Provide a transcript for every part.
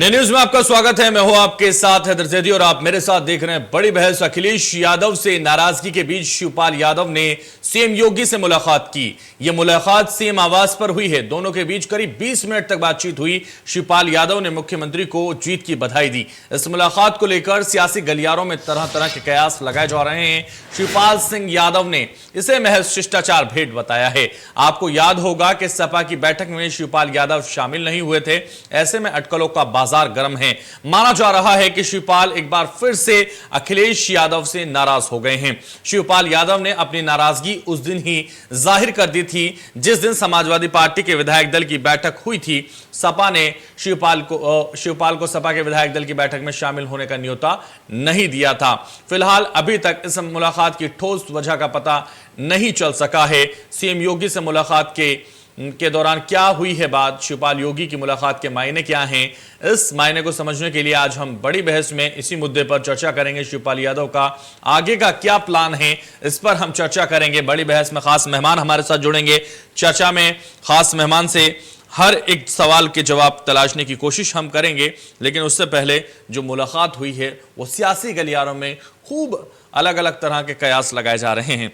India news में आपका स्वागत है। मैं हूं आपके साथ हैदर जैदी और आप मेरे साथ देख रहे हैं बड़ी बहस। अखिलेश यादव से नाराजगी के बीच शिवपाल यादव ने सीएम योगी से मुलाकात की। यह मुलाकात सीएम आवास पर हुई है। दोनों के बीच करीब 20 मिनट तक बातचीत हुई। शिवपाल यादव ने मुख्यमंत्री को जीत की बधाई दी। इस मुलाकात को लेकर सियासी गलियारों में तरह तरह के कयास लगाए जा रहे हैं। शिवपाल सिंह यादव ने इसे महज शिष्टाचार भेंट बताया है। आपको याद होगा कि सपा की बैठक में शिवपाल यादव शामिल नहीं हुए थे। ऐसे में अटकलों का बाजार गर्म है। माना जा रहा है कि शिवपाल एक बार फिर से अखिलेश यादव से नाराज हो गए हैं। शिवपाल यादव ने अपनी नाराजगी उस दिन ही जाहिर कर दी थी जिस दिन समाजवादी पार्टी के विधायक दल की बैठक हुई थी। सपा ने शिवपाल को सपा के विधायक दल की बैठक में शामिल होने का न्योता नहीं दिया था। फिलहाल अभी तक इस मुलाकात की ठोस वजह का पता नहीं चल सका है। सीएम योगी से मुलाकात के दौरान क्या हुई है बात, शिवपाल योगी की मुलाकात के मायने क्या हैं, इस मायने को समझने के लिए आज हम बड़ी बहस में इसी मुद्दे पर चर्चा करेंगे। शिवपाल यादव का आगे का क्या प्लान है, इस पर हम चर्चा करेंगे। बड़ी बहस में खास मेहमान हमारे साथ जुड़ेंगे। चर्चा में खास मेहमान से हर एक सवाल के जवाब तलाशने की कोशिश हम करेंगे, लेकिन उससे पहले जो मुलाकात हुई है वो सियासी गलियारों में खूब अलग अलग तरह के कयास लगाए जा रहे हैं।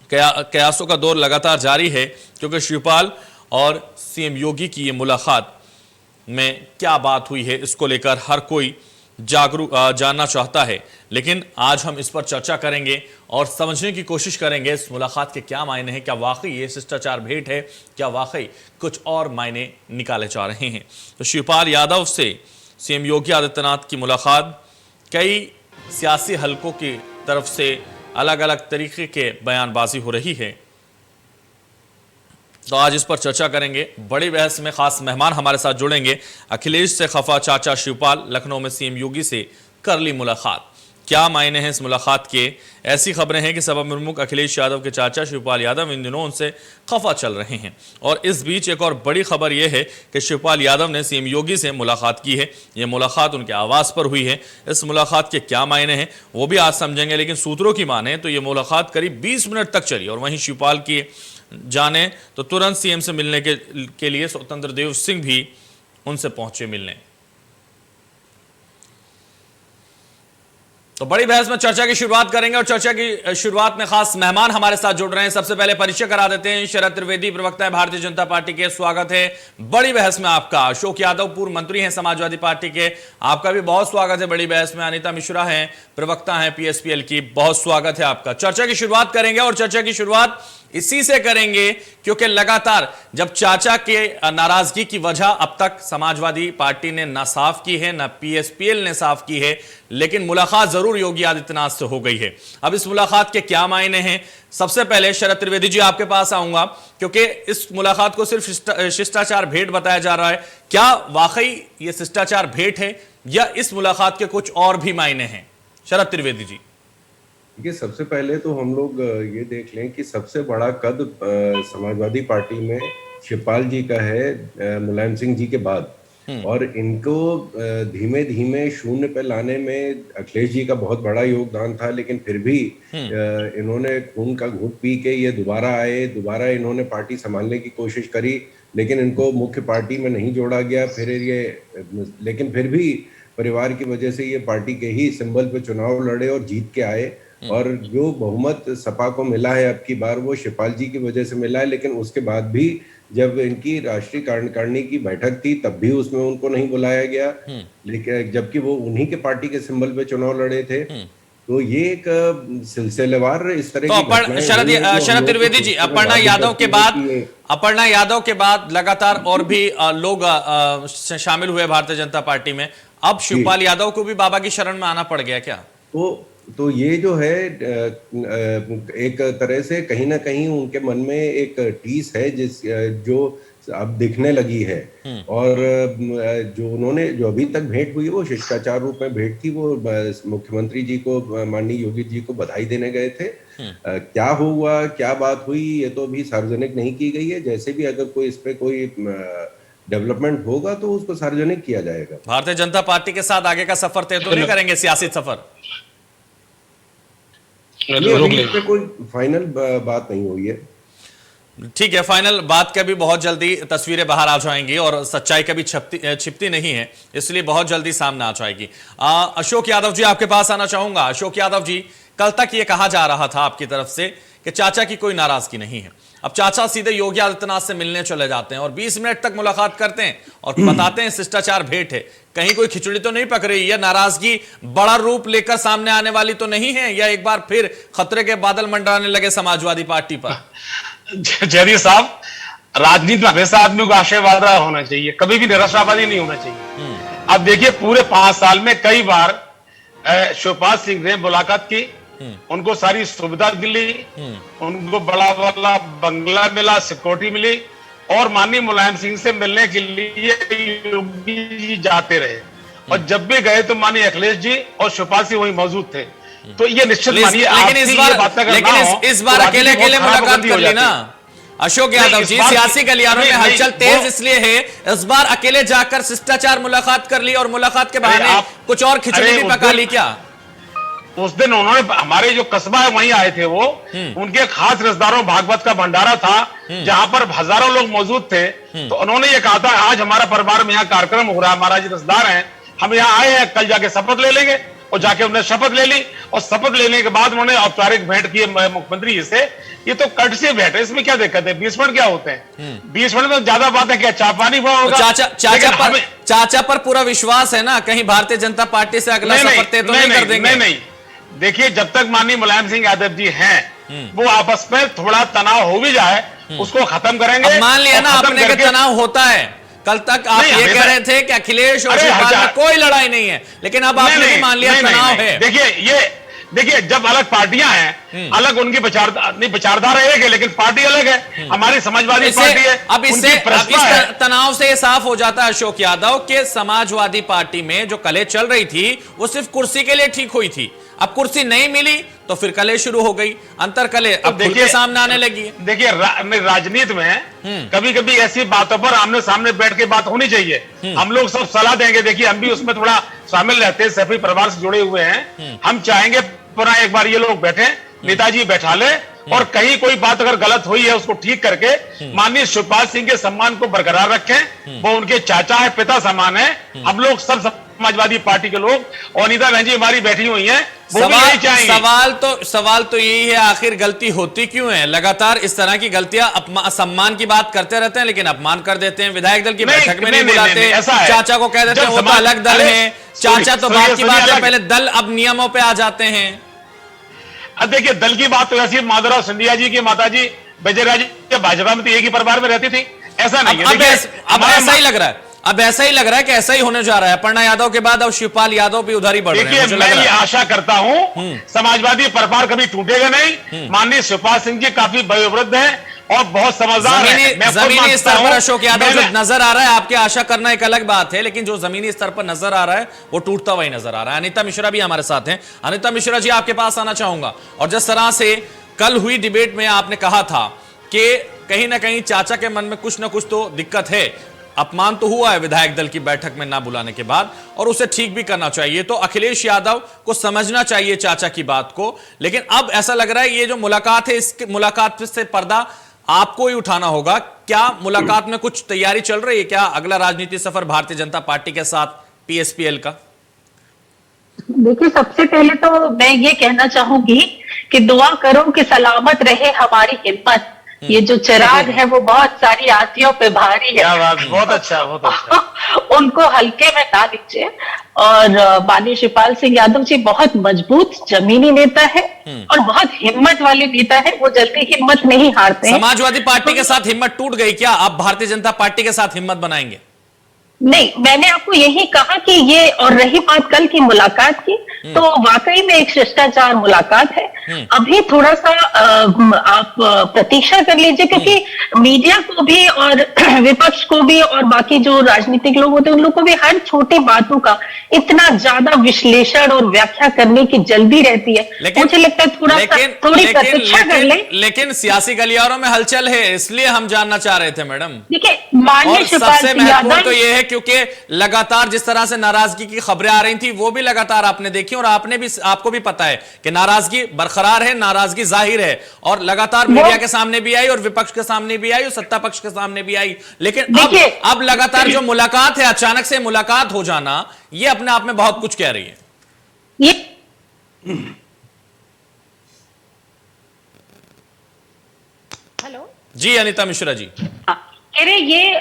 कयासों का दौर लगातार जारी है क्योंकि शिवपाल और सीएम योगी की ये मुलाकात में क्या बात हुई है इसको लेकर हर कोई जानना चाहता है। लेकिन आज हम इस पर चर्चा करेंगे और समझने की कोशिश करेंगे इस मुलाकात के क्या मायने हैं। क्या वाकई ये शिष्टाचार भेंट है, क्या वाकई कुछ और मायने निकाले जा रहे हैं। तो शिवपाल यादव से सीएम योगी आदित्यनाथ की मुलाकात, कई सियासी हलकों की तरफ से अलग अलग तरीके के बयानबाजी हो रही है। तो आज इस पर चर्चा करेंगे। बड़ी बहस में खास मेहमान हमारे साथ जुड़ेंगे। अखिलेश से खफा चाचा शिवपाल, लखनऊ में सीएम योगी से कर ली मुलाकात, क्या मायने हैं इस मुलाकात के। ऐसी खबरें हैं कि सपा प्रमुख अखिलेश यादव के चाचा शिवपाल यादव इन दिनों उनसे खफा चल रहे हैं। और इस बीच एक और बड़ी खबर यह है कि शिवपाल यादव ने सीएम योगी से मुलाकात की है। यह मुलाकात उनके आवास पर हुई है। इस मुलाकात के क्या मायने हैं वो भी आज समझेंगे, लेकिन सूत्रों की माने तो यह मुलाकात करीब 20 मिनट तक चली। और वहीं शिवपाल की जाने तो तुरंत सीएम से मिलने के लिए स्वतंत्र देव सिंह भी उनसे पहुंचे मिलने। तो बड़ी बहस में चर्चा की शुरुआत करेंगे और चर्चा की शुरुआत में खास मेहमान हमारे साथ जुड़ रहे हैं। सबसे पहले परिचय करा देते हैं। शरद त्रिवेदी, प्रवक्ता है भारतीय जनता पार्टी के, स्वागत है बड़ी बहस में आपका। अशोक यादव, पूर्व मंत्री हैं समाजवादी पार्टी के, आपका भी बहुत स्वागत है बड़ी बहस में। अनीता मिश्रा हैं, प्रवक्ता हैं पीएसपीएल की, बहुत स्वागत है आपका। चर्चा की शुरुआत करेंगे और चर्चा की शुरुआत इसी से करेंगे क्योंकि लगातार जब चाचा के नाराजगी की वजह अब तक समाजवादी पार्टी ने ना साफ की है, ना पीएसपीएल ने साफ की है, लेकिन मुलाकात जरूर योगी आदित्यनाथ से हो गई है। अब इस मुलाकात के क्या मायने हैं, सबसे पहले शरद त्रिवेदी जी आपके पास आऊंगा क्योंकि इस मुलाकात को सिर्फ शिष्टाचार भेंट बताया जा रहा है। क्या वाकई यह शिष्टाचार भेंट है या इस मुलाकात के कुछ और भी मायने हैं? शरद त्रिवेदी जी। देखिए, सबसे पहले तो हम लोग ये देख लें कि सबसे बड़ा कद समाजवादी पार्टी में शिवपाल जी का है मुलायम सिंह जी के बाद, और इनको धीमे धीमे शून्य पे लाने में अखिलेश जी का बहुत बड़ा योगदान था। लेकिन फिर भी इन्होंने खून का घूंट पी के ये दोबारा आए, दोबारा इन्होंने पार्टी संभालने की कोशिश करी, लेकिन इनको मुख्य पार्टी में नहीं जोड़ा गया। लेकिन फिर भी परिवार की वजह से ये पार्टी के ही सिंबल पे चुनाव लड़े और जीत के आए। और जो बहुमत सपा को मिला है अब की बार वो शिवपाल जी की वजह से मिला है। लेकिन उसके बाद भी जब इनकी राष्ट्रीय कार्यकारिणी की बैठक थी तब भी उसमें उनको नहीं बुलाया गया, लेकिन जबकि वो उन्हीं के पार्टी के सिंबल पे चुनाव लड़े थे। तो ये एक सिलसिलेवार इस तरह की शरद त्रिवेदी जी, अपर्णा यादव के बाद लगातार और भी लोग शामिल हुए भारतीय जनता पार्टी में। अब शिवपाल यादव को भी बाबा की शरण में आना पड़ गया क्या? तो ये जो है एक तरह से कहीं ना कहीं उनके मन में एक टीस है जो अब दिखने लगी है। और जो अभी तक भेंट हुई वो शिष्टाचार रूप में भेंट थी। वो मुख्यमंत्री जी को, माननीय योगी जी को बधाई देने गए थे। क्या हुआ, क्या बात हुई, ये तो अभी सार्वजनिक नहीं की गई है। जैसे भी अगर कोई इस पे कोई डेवलपमेंट होगा तो उसको सार्वजनिक किया जाएगा। भारतीय जनता पार्टी के साथ आगे का सफर तय तो नहीं करेंगे, सियासी सफर? इस पे कोई फाइनल बात नहीं हुई है। ठीक है, फाइनल बात का भी बहुत जल्दी तस्वीरें बाहर आ जाएंगी और सच्चाई कभी छिपती नहीं है, इसलिए बहुत जल्दी सामने आ जाएगी। अशोक यादव जी आपके पास आना चाहूंगा। अशोक यादव जी, कल तक ये कहा जा रहा था आपकी तरफ से कि चाचा की कोई नाराजगी नहीं है, अब चाचा सीधे योगी आदित्यनाथ से मिलने चले जाते हैं और 20 मिनट तक मुलाकात करते हैं और बताते हैं शिष्टाचार भेंट है। कहीं कोई खिचड़ी तो नहीं पक रही है? नाराजगी बड़ा रूप लेकर सामने आने वाली तो नहीं है, या एक बार फिर खतरे के बादल मंडराने लगे समाजवादी पार्टी पर? जयदीप साहब, राजनीति में हमेशा आदमी को आशावादी होना चाहिए, कभी भी निराशावादी नहीं होना चाहिए। अब देखिए, पूरे 5 साल में कई बार शिवपाल सिंह ने मुलाकात की, उनको सारी सुविधा मिली, उनको बड़ा वाला बंगला मिला, सिक्योरिटी मिली, और माननीय मुलायम सिंह से मिलने के लिए योगी जी जाते रहे, और जब भी गए तो माननीय अखिलेश जी और शिवपाल सिंह वहीं मौजूद थे। तो ये निश्चित मानिए, लेकिन इस बार अकेले अकेले मुलाकात कर ली ना अशोक यादव जी। सियासी गलियारों में हलचल तेज इसलिए है, इस बार अकेले जाकर शिष्टाचार मुलाकात कर ली और मुलाकात के बहाने कुछ और खिचड़ी भी पका ली क्या? उस दिन उन्होंने हमारे जो कस्बा है वहीं आए थे, वो उनके खास रिश्तेदारों भागवत का भंडारा था जहां पर हजारों लोग मौजूद थे। तो उन्होंने ये कहा था, आज हमारा परिवार में यहाँ कार्यक्रम हो रहा है, हमारा जो रिश्तेदार हैं, हम यहाँ आए हैं, कल जाके शपथ ले लेंगे। और जाके उन्होंने शपथ ले ली, और शपथ लेने के बाद उन्होंने औपचारिक भेंट की मुख्यमंत्री जी से। ये तो कट से भेंट है, इसमें क्या दिक्कत है? 20 मिनट क्या होते हैं? 20 मिनट में ज्यादा बात है क्या? चाय पानी हुआ होगा। चाचा पर पूरा विश्वास है ना, कहीं भारतीय जनता पार्टी से अगला शपथ तो नहीं कर देंगे? नहीं, देखिए, जब तक माननीय मुलायम सिंह यादव जी हैं, वो आपस में थोड़ा तनाव हो भी जाए, उसको खत्म करेंगे। मान लिया ना आपने कि तनाव होता है। कल तक आप ये कह रहे थे कि अखिलेश और शिवपाल में कोई लड़ाई नहीं है, लेकिन अब आपने भी मान लिया तनाव है। देखिए, जब अलग पार्टियां हैं, अलग उनकी विचारधारा एक है, लेकिन पार्टी अलग है। हमारी समाजवादी पार्टी है। अब इससे इस तनाव से ये साफ हो जाता है अशोक यादव कि समाजवादी पार्टी में जो कलह चल रही थी वो सिर्फ कुर्सी के लिए ठीक हुई थी। अब कुर्सी नहीं मिली तो फिर कलह शुरू हो गई, अंतर कलह अब देखिए सामने आने लगी है। देखिए, राजनीति में कभी कभी ऐसी बातों पर आमने सामने बैठ के बात होनी चाहिए। हम लोग सब सलाह देंगे, देखिए हम भी उसमें थोड़ा शामिल रहते हैं, सभी परिवार से जुड़े हुए हैं। हम चाहेंगे पुनः एक बार ये लोग बैठे, नेताजी बैठा ले, और कहीं कोई बात अगर गलत हुई है उसको ठीक करके माननीय शिवपाल सिंह के सम्मान को बरकरार रखें। वो उनके चाचा है, पिता समान है। हम लोग सब समाजवादी पार्टी के लोग, और अनिता बहन जी हमारी बैठी हुई हैं, वो भी यही चाहेंगे। सवाल तो यही है, आखिर गलती होती क्यों है? लगातार इस तरह की गलतियां, सम्मान की बात करते रहते हैं लेकिन अपमान कर देते हैं, विधायक दल की बैठक में नहीं बुलाते, चाचा को कह देते हैं वो तो अलग दल है, चाचा तो बात की बात है, पहले दल अब नियमों पे आ जाते हैं। अब देखिए, दल की बात तो ऐसी, माधवराव सिंधिया जी की माता जी विजयराज जी भाजपा में तो एक ही परिवार में रहती थी, ऐसा नहीं है। अब ऐसा ही लग रहा है, अब ऐसा ही लग रहा है कि ऐसा ही होने जा रहा है। अपर्णा यादव के बाद अब शिवपाल यादव भी उधर ही बढ़ रहे हैं। मैं ये आशा करता हूं समाजवादी परिवार कभी टूटेगा नहीं। माननीय शिवपाल सिंह जी काफी वयोवृद्ध हैं और बहुत समझदार हैं। जमीनी स्तर पर अशोक यादव जो नजर आ रहा है, आपकी आशा करना एक अलग बात है, लेकिन जो जमीनी स्तर पर नजर आ रहा है वो टूटता हुआ ही नजर आ रहा है। अनिता मिश्रा भी हमारे साथ हैं। अनिता मिश्रा जी, आपके पास आना चाहूंगा। और जिस तरह से कल हुई डिबेट में आपने कहा था कि कहीं ना कहीं चाचा के मन में कुछ ना कुछ तो दिक्कत है, अपमान तो हुआ है विधायक दल की बैठक में ना बुलाने के बाद, और उसे ठीक भी करना चाहिए, तो अखिलेश यादव को समझना चाहिए चाचा की बात को। लेकिन अब ऐसा लग रहा है ये जो मुलाकात है, इस मुलाकात से पर्दा आपको ही उठाना होगा। क्या मुलाकात में कुछ तैयारी चल रही है? क्या अगला राजनीतिक सफर भारतीय जनता पार्टी के साथ पीएसपीएल का? देखिए, सबसे पहले तो मैं ये कहना चाहूंगी कि दुआ करो कि सलामत रहे हमारी हिम्मत। ये जो चिराग है वो बहुत सारी आसियों पे भारी है। क्या बात, बहुत अच्छा, बहुत अच्छा। उनको हल्के में ना लीजिए। और माननीय शिवपाल सिंह यादव जी बहुत मजबूत जमीनी नेता है और बहुत हिम्मत वाले नेता है, वो जल्दी हिम्मत नहीं हारते हैं। समाजवादी पार्टी के साथ हिम्मत टूट गई क्या? आप भारतीय जनता पार्टी के साथ हिम्मत बनाएंगे? नहीं, मैंने आपको यही कहा कि ये, और रही बात कल की मुलाकात की, तो वाकई में एक शिष्टाचार मुलाकात है। अभी थोड़ा सा आप प्रतीक्षा कर लीजिए, क्योंकि मीडिया को भी और विपक्ष को भी और बाकी जो राजनीतिक लोग होते हैं उन लोग को भी हर छोटी बातों का इतना ज्यादा विश्लेषण और व्याख्या करने की जल्दी रहती है। मुझे लगता है थोड़ी प्रतीक्षा कर ले। लेकिन सियासी गलियारों में हलचल है, इसलिए हम जानना चाह रहे थे मैडम। देखिए, माननीय शिवपाल सिंह यादव, तो ये है क्योंकि लगातार जिस तरह से नाराजगी की खबरें आ रही थी वो भी लगातार आपने देखी और आपको भी पता है कि नाराजगी बरकरार है, नाराजगी जाहिर है और लगातार मीडिया के सामने भी आई और विपक्ष के सामने भी आई और सत्ता पक्ष के सामने भी आई। लेकिन अब लगातार जो मुलाकात है, अचानक से मुलाकात हो जाना, ये अपने आप में बहुत कुछ कह रही है। हेलो जी अनीता मिश्रा जी। अरे ये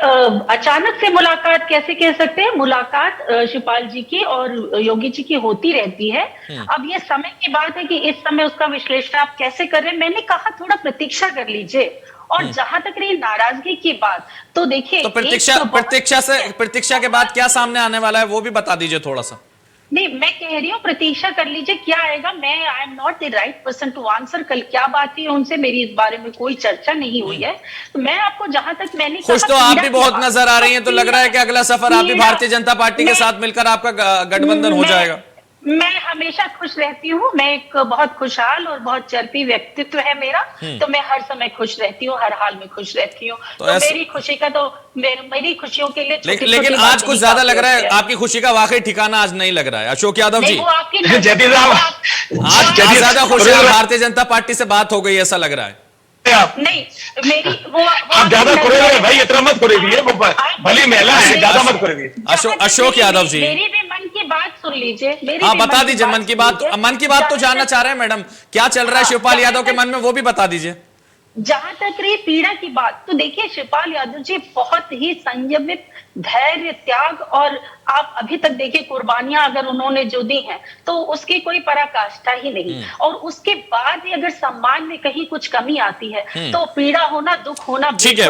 अचानक से मुलाकात कैसे कह सकते हैं? मुलाकात शिवपाल जी की और योगी जी की होती रहती है। अब ये समय की बात है कि इस समय उसका विश्लेषण आप कैसे कर रहे हैं। मैंने कहा थोड़ा प्रतीक्षा कर लीजिए। और जहां तक रही नाराजगी की बात, तो देखिए, तो प्रतीक्षा के बाद क्या सामने आने वाला है वो भी बता दीजिए थोड़ा सा। नहीं, मैं कह रही हूँ प्रतीक्षा कर लीजिए, क्या आएगा। I am not the right person to answer. कल क्या बात है उनसे, मेरी इस बारे में कोई चर्चा नहीं हुई है। तो मैं आपको जहां तक मैंने खुश तो आप भी बहुत नजर आ रही हैं, तो लग रहा है कि अगला सफर आप भी भारतीय जनता पार्टी के साथ मिलकर आपका गठबंधन हो जाएगा। मैं हमेशा खुश रहती हूँ। मैं एक बहुत खुशहाल और बहुत चर्पी व्यक्तित्व है मेरा, तो मैं हर समय खुश रहती हूँ, हर हाल में खुश रहती हूँ। तो मेरी खुशी का तो मेरी खुशियों के लिए लेकिन आज कुछ ज्यादा लग रहा है, आपकी खुशी का वाकई ठिकाना आज नहीं लग रहा है। अशोक यादव जी, आज ज्यादा खुश है, भारतीय जनता पार्टी से बात हो गई ऐसा लग रहा है। नहीं, मेरी वो आप ज्यादा खुरेदिए भाई, इतना मत खुरेदिए, भली महिला है, ज्यादा मत खुरेदिए। अशोक यादव जी, मेरी भी मन की बात सुन लीजिए। हाँ बता दीजिए मन की बात तो जानना चाह रहे हैं मैडम, क्या चल रहा है शिवपाल यादव के मन में वो भी बता दीजिए। जहां तक रही पीड़ा की बात, तो देखिए शिवपाल यादव जी बहुत ही संयमित, धैर्य, त्याग और आप अभी तक देखिए कुर्बानियां अगर उन्होंने जो दी हैं तो उसकी कोई पराकाष्ठा ही नहीं। और उसके बाद ही अगर सम्मान में कहीं कुछ कमी आती है तो पीड़ा होना, दुख होना ठीक है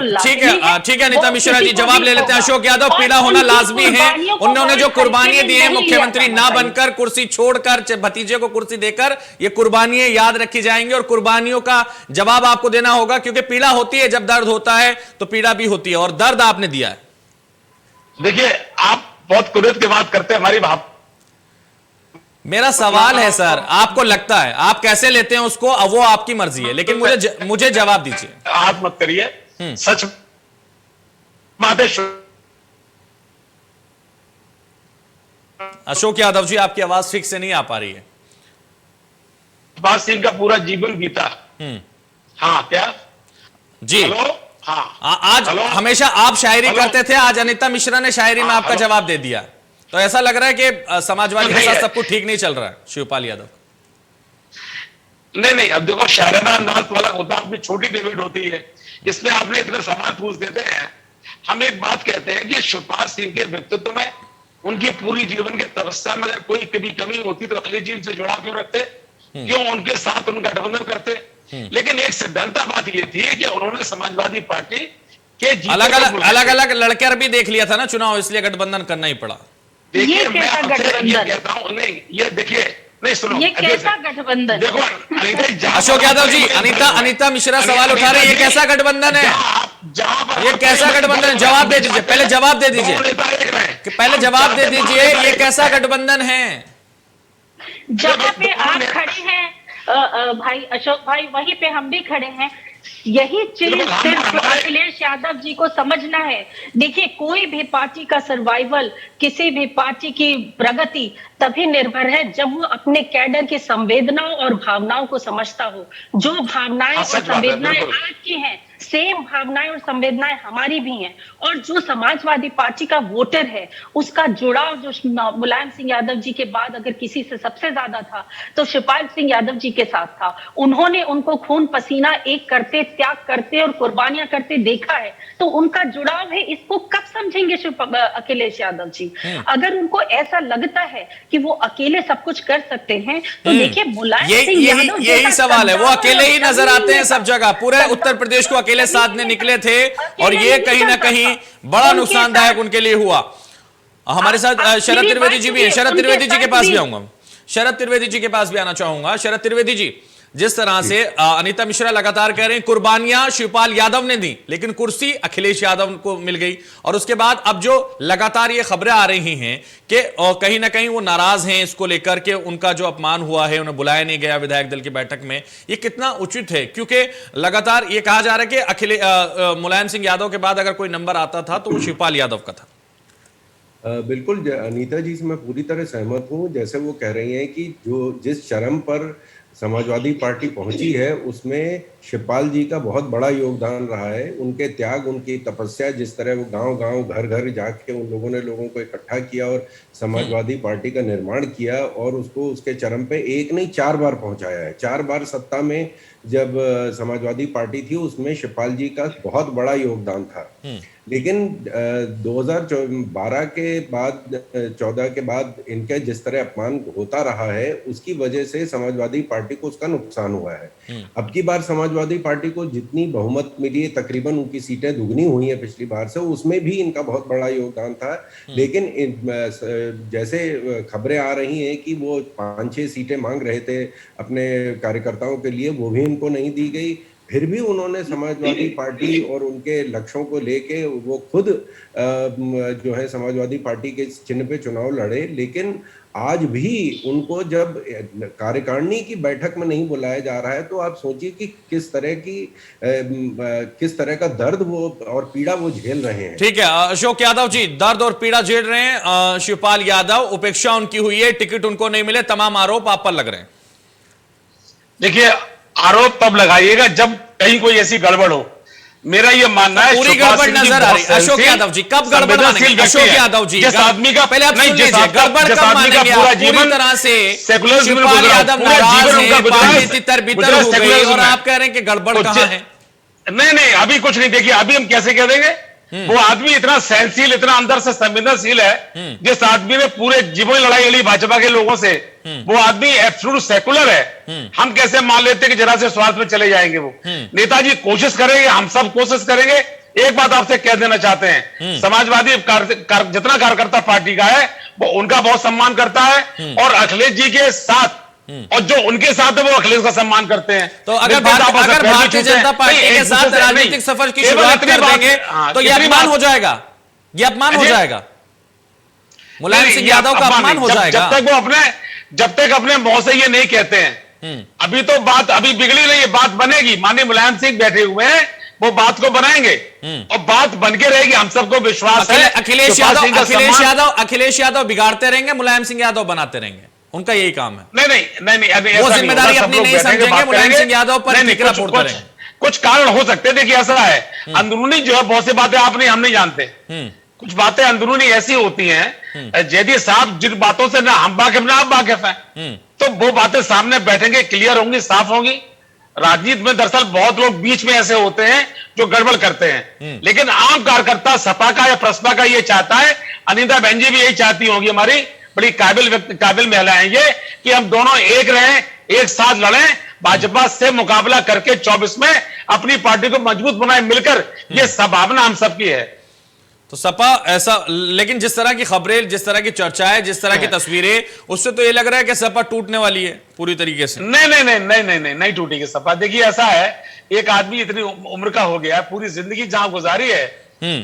अनीता मिश्रा जी, जवाब ले लेते हैं। अशोक यादव, पीड़ा होना लाजमी है। उन्होंने जो कुर्बानियां दी है, मुख्यमंत्री ना बनकर, कुर्सी छोड़कर, भतीजे को कुर्सी देकर, ये कुर्बानियां याद रखी जाएंगी और कुर्बानियों का जवाब आपको देना होगा, क्योंकि पीड़ा होती है, जब दर्द होता है तो पीड़ा भी होती है और दर्द आपने दिया है। देखिए, आप बहुत कुदरत की बात करते हैं हमारी भाव। मेरा सवाल है सर, आपको लगता है, आप कैसे लेते हैं उसको, वो आपकी मर्जी है, लेकिन मुझे जवाब दीजिए। हाथ मत करिए, सच बात है। अशोक यादव जी, आपकी आवाज ठीक से नहीं आ पा रही है। शिवपाल सिंह का पूरा जीवन बीता। हाँ क्या जी? हेलो, हाँ आज हमेशा आप शायरी करते थे, आज अनीता मिश्रा ने शायरी में आपका जवाब दे दिया, तो ऐसा लग रहा है कि समाजवादी के साथ सब कुछ ठीक नहीं चल रहा है शिवपाल यादव। नहीं, अब देखो, शायराना अंदाज वाला होता है, अपनी छोटी डिबेट होती है, इसमें आपने इतने सवाल पूछ देते हैं। हम एक बात कहते हैं कि शिवपाल सिंह के व्यक्तित्व में, उनकी पूरी जीवन के तपस्या में अगर कोई कभी कमी होती तो अखिलेश जी उनसे जुड़ाव क्यों रखते, क्यों उनके साथ उनका गठबंधन करते। लेकिन एक सिद्धांत बात ये थी कि उन्होंने समाजवादी पार्टी के अलग लड़कर भी देख लिया था ना चुनाव, इसलिए गठबंधन करना ही पड़ा। देखिए, मैं आपसे ये कहता हूं, नहीं ये देखिए, नहीं सुनो, ये कैसा गठबंधन? देखो अशोक यादव जी, अनीता मिश्रा सवाल उठा रहे हैं, ये कैसा गठबंधन है, ये कैसा गठबंधन है? जवाब दे दीजिए, पहले जवाब दे दीजिए, पहले जवाब दे दीजिए, ये कैसा गठबंधन है? जहां पे आप खड़े हैं भाई अशोक भाई, वहीं पे हम भी खड़े हैं। यही चीज सिर्फ अखिलेश यादव जी को समझना है। देखिए, कोई भी पार्टी का सर्वाइवल, किसी भी पार्टी की प्रगति तभी निर्भर है जब वो अपने कैडर की संवेदनाओं और भावनाओं को समझता हो। जो भावनाएं और संवेदनाएं आपकी हैं, सेम भावनाएं और संवेदनाएं हमारी भी हैं। और जो समाजवादी पार्टी का वोटर है, उसका जुड़ाव जो मुलायम सिंह यादव जी के बाद अगर किसी से सबसे ज्यादा था तो शिवपाल सिंह यादव जी के साथ था। उन्होंने उनको खून पसीना एक करते, त्याग करते और कुर्बानियां करते देखा है, तो उनका जुड़ाव है। इसको कब समझेंगे अखिलेश यादव जी? अगर उनको ऐसा लगता है कि वो अकेले सब कुछ कर सकते हैं तो देखिए, मुलायम सिंह यादव यही सवाल है, वो अकेले ही नजर आते हैं सब जगह, पूरे उत्तर प्रदेश को अकेले साधने निकले थे और ये कहीं ना कहीं बड़ा नुकसानदायक उनके लिए हुआ। हमारे साथ शरद त्रिवेदी जी भी हैं, शरद त्रिवेदी जी के पास भी आऊंगा, शरद त्रिवेदी जी के पास भी आना चाहूंगा। शरद त्रिवेदी जी, जिस तरह से अनीता मिश्रा लगातार कह रहे हैं कुर्बानियां शिवपाल यादव ने दी, लेकिन कुर्सी अखिलेश यादव को मिल गई, और उसके बाद अब जो लगातार ये खबरें आ रही हैं कि कहीं ना कहीं वो नाराज हैं इसको लेकर के, उनका जो अपमान हुआ है, उन्हें बुलाया नहीं गया विधायक दल की बैठक में, ये कितना उचित है? क्योंकि लगातार ये कहा जा रहा है कि मुलायम सिंह यादव के बाद अगर कोई नंबर आता था तो वो शिवपाल यादव का था। बिल्कुल अनीता जी से मैं पूरी तरह सहमत हूँ। जैसे वो कह रही हैं कि जो जिस चरम पर समाजवादी पार्टी पहुंची है उसमें शिवपाल जी का बहुत बड़ा योगदान रहा है। उनके त्याग, उनकी तपस्या, जिस तरह वो गांव-गांव, घर-घर जाके उन लोगों को इकट्ठा किया और समाजवादी पार्टी का निर्माण किया और उसको उसके चरम पे एक नहीं 4 बार पहुंचाया है। 4 बार सत्ता में जब समाजवादी पार्टी थी उसमें शिवपाल जी का बहुत बड़ा योगदान था। लेकिन 2012 के बाद 14 के बाद इनके जिस तरह अपमान होता रहा है उसकी वजह से समाजवादी पार्टी को उसका नुकसान हुआ है। अब की बार समाजवादी पार्टी को जितनी बहुमत मिली है, तकरीबन उनकी सीटें दुगनी हुई हैं पिछली बार से, उसमें भी इनका बहुत बड़ा योगदान था। लेकिन जैसे खबरें आ रही हैं कि वो 5-6 सीटें मांग रहे थे अपने कार्यकर्ताओं के लिए, वो भी इनको नहीं दी गई। फिर भी उन्होंने समाजवादी पार्टी और उनके लक्ष्यों को लेके वो खुद जो है समाजवादी पार्टी के चिन्ह पे चुनाव लड़े। लेकिन आज भी उनको जब कार्यकारिणी की बैठक में नहीं बुलाया जा रहा है तो आप सोचिए कि किस तरह का दर्द वो और पीड़ा वो झेल रहे हैं। ठीक है अशोक यादव जी, दर्द और पीड़ा झेल रहे हैं शिवपाल यादव, उपेक्षा उनकी हुई है, टिकट उनको नहीं मिले, तमाम आरोप आप पर लग रहे हैं। देखिए, आरोप तब लगाइएगा जब कहीं कोई ऐसी गड़बड़ हो। मेरा ये मानना है पूरी गड़बड़ नजर आ रही है। अशोक यादव जी कब गड़बड़ मानेंगे? अशोक यादव जी जिस आदमी का पहले आप सुन लीजिए, गड़बड़ कब मानेंगे? पूरी तरह से शिवपाल यादव नाराज है, पार्टी तितर-बितर हो गई और आप कह रहे हैं कि गड़बड़ कहां है? नहीं, अभी कुछ नहीं। देखिए, अभी हम कैसे कह देंगे? वो आदमी इतना सहनशील, इतना अंदर से संवेदनशील है। जिस आदमी ने पूरे जीवन लड़ाई लड़ी भाजपा के लोगों से, वो आदमी एब्सोल्यूट सेकुलर है। हम कैसे मान लेते हैं कि जरा से स्वार्थ में चले जाएंगे? वो नेताजी कोशिश करेंगे, हम सब कोशिश करेंगे। एक बात आपसे कह देना चाहते हैं, समाजवादी जितना कार्यकर्ता पार्टी का है वो उनका बहुत सम्मान करता है और अखिलेश जी के साथ और जो उनके साथ है वो अखिलेश का सम्मान करते हैं। तो अगर भारतीय जनता पार्टी के साथ राजनीतिक सफर की शुरुआत कर देंगे तो यह अपमान हो जाएगा, यह अपमान हो जाएगा, मुलायम सिंह यादव का अपमान हो जाएगा। जब तक अपने मुंह से ये नहीं कहते हैं, अभी तो बात अभी बिगड़ी नहीं है, बात बनेगी। माननीय मुलायम सिंह बैठे हुए हैं, वो बात को बनाएंगे और बात बनके रहेगी। हम सबको विश्वास है। अखिलेश यादव बिगाड़ते रहेंगे, मुलायम सिंह यादव बनाते रहेंगे, उनका यही काम है। नहीं, वो जिम्मेदारी अपनी नहीं समझेंगे, मुलायम सिंह यादव पर टिकरा फोड़ते रहेंगे। कुछ कारण हो सकते हैं। देखिए, ऐसा है अंदरूनी जो है बहुत सी बातें हम नहीं जानते। कुछ बातें अंदरूनी ऐसी होती हैं, जैदी साहब जिन बातों से ना हम वाकिफ ना आप वाकिफ हैं, तो वो बातें सामने बैठेंगे, क्लियर होंगी, साफ होंगी। राजनीति में दरअसल बहुत लोग बीच में ऐसे होते हैं जो गड़बड़ करते हैं, लेकिन आम कार्यकर्ता सपा का या प्रसपा का ये चाहता है, अनीता बहन जी भी यही चाहती होंगी, हमारी बड़ी काबिल महिलाएं ये, कि हम दोनों एक रहें, एक साथ लड़ें, भाजपा से मुकाबला करके 24 में अपनी पार्टी को मजबूत बनाए मिलकर। ये संभावना हम सबकी है। तो सपा ऐसा, लेकिन जिस तरह की खबरें, जिस तरह की चर्चाएं, जिस तरह की तस्वीरें, उससे तो ये लग रहा है कि सपा टूटने वाली है पूरी तरीके से। नहीं टूटेगी सपा। देखिए, ऐसा है, एक आदमी इतनी उम्र का हो गया, पूरी जिंदगी जहां गुजारी है,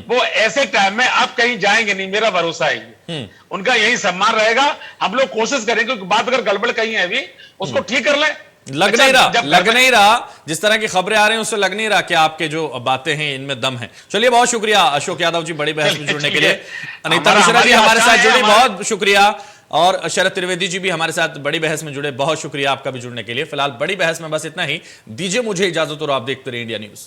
वो ऐसे टाइम में अब कहीं जाएंगे नहीं, मेरा भरोसा है। उनका यही सम्मान रहेगा। हम लोग कोशिश करेंगे कि बात अगर गड़बड़ कहीं है अभी, उसको ठीक कर लें। लग नहीं रहा जिस तरह की खबरें आ रही हैं उससे लग नहीं रहा कि आपके जो बातें हैं इनमें दम है। चलिए, बहुत शुक्रिया अशोक यादव जी बड़ी बहस में जुड़ने के लिए। अनीता मिश्रा जी हमारे साथ जुड़ी, बहुत शुक्रिया। और शरद त्रिवेदी जी भी हमारे साथ बड़ी बहस में जुड़े, बहुत शुक्रिया आपका भी जुड़ने के लिए। फिलहाल बड़ी बहस में बस इतना ही। दीजिए मुझे इजाजत और आप देखते रहिए इंडिया न्यूज।